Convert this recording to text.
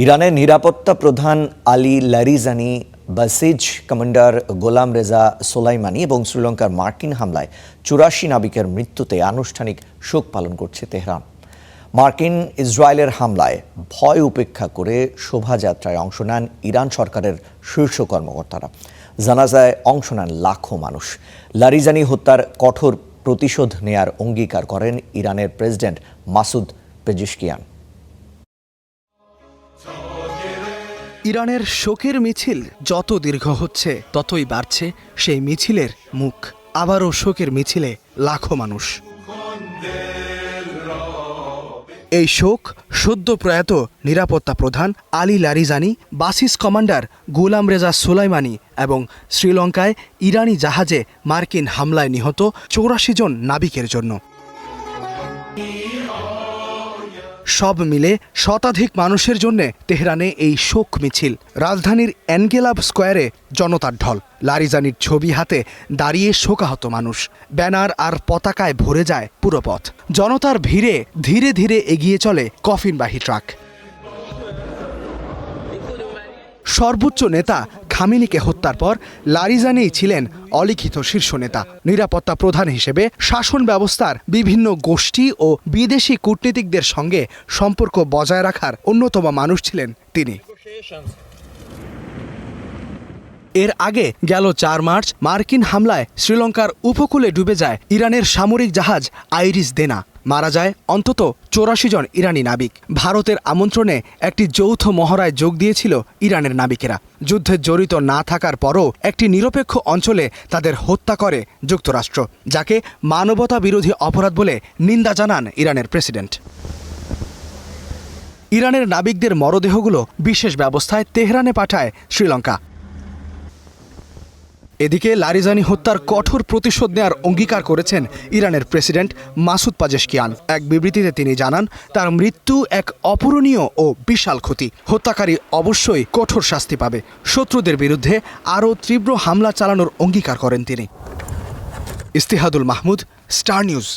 ইরানের নিরাপত্তা প্রধান আলী লারিজানি, বাসিজ কমান্ডার গোলাম রেজা সোলাইমানি এবং শ্রীলঙ্কার মার্কিন হামলায় ৮৪ নাবিকের মৃত্যুতে আনুষ্ঠানিক শোক পালন করছে তেহরান। মার্কিন ইসরায়েলের হামলায় ভয় উপেক্ষা করে শোভাযাত্রায় অংশ নেন ইরান সরকারের শীর্ষ কর্মকর্তারা। জানাজায় অংশ নেন লাখো মানুষ। লারিজানি হত্যার কঠোর প্রতিশোধ নেয়ার অঙ্গীকার করেন ইরানের প্রেসিডেন্ট মাসুদ পেজিশকিয়ান। ইরানের শোকের মিছিল যত দীর্ঘ হচ্ছে ততই বাড়ছে সেই মিছিলের মুখ। আবারও শোকের মিছিলে লাখো মানুষ। এই শোক সদ্য প্রয়াত নিরাপত্তা প্রধান আলী লারিজানি, বাসিস কমান্ডার গোলাম রেজা সোলাইমানি এবং শ্রীলঙ্কায় ইরানি জাহাজে মার্কিন হামলায় নিহত ৮৪ জন নাবিকের জন্য। সব মিলে শতাধিক মানুষের জন্য তেহরানে এই শোক মিছিল। রাজধানীর এনগেলাব স্কোয়ারে জনতার ঢল। লারিজানির ছবি হাতে দাঁড়িয়ে শোকাহত মানুষ। ব্যানার আর পতাকায় ভরে যায় পুরো পথ। জনতার ভিড়ে ধীরে ধীরে এগিয়ে চলে কফিনবাহী ট্রাক। সর্বোচ্চ নেতা খামেনিকে হত্যার পর লারিজানিই ছিলেন অলিখিত শীর্ষ নেতা। নিরাপত্তা প্রধান হিসেবে শাসন ব্যবস্থার বিভিন্ন গোষ্ঠী ও বিদেশি কূটনীতিকদের সঙ্গে সম্পর্ক বজায় রাখার অন্যতম মানুষ ছিলেন তিনি। এর আগে গেল ৪ মার্চ মার্কিন হামলায় শ্রীলঙ্কার উপকূলে ডুবে যায় ইরানের সামরিক জাহাজ আইরিস দেনা। মারা যায় অন্তত ৮৪ জন ইরানি নাবিক। ভারতের আমন্ত্রণে একটি যৌথ মহড়ায় যোগ দিয়েছিল ইরানের নাবিকেরা। যুদ্ধে জড়িত না থাকার পরও একটি নিরপেক্ষ অঞ্চলে তাদের হত্যা করে যুক্তরাষ্ট্র, যাকে মানবতা বিরোধী অপরাধ বলে নিন্দা জানান ইরানের প্রেসিডেন্ট। ইরানের নাবিকদের মরদেহগুলো বিশেষ ব্যবস্থায় তেহরানে পাঠায় শ্রীলঙ্কা। এদিকে লারিজানি হত্যার কঠোর প্রতিশোধ নেওয়ার অঙ্গীকার করেছেন ইরানের প্রেসিডেন্ট মাসুদ পেজেশকিয়ান। এক বিবৃতিতে তিনি জানান, তার মৃত্যু এক অপূরণীয় ও বিশাল ক্ষতি। হত্যাকারী অবশ্যই কঠোর শাস্তি পাবে। শত্রুদের বিরুদ্ধে আরও তীব্র হামলা চালানোর অঙ্গীকার করেন তিনি। ইস্তিহাদুল মাহমুদ, স্টার নিউজ।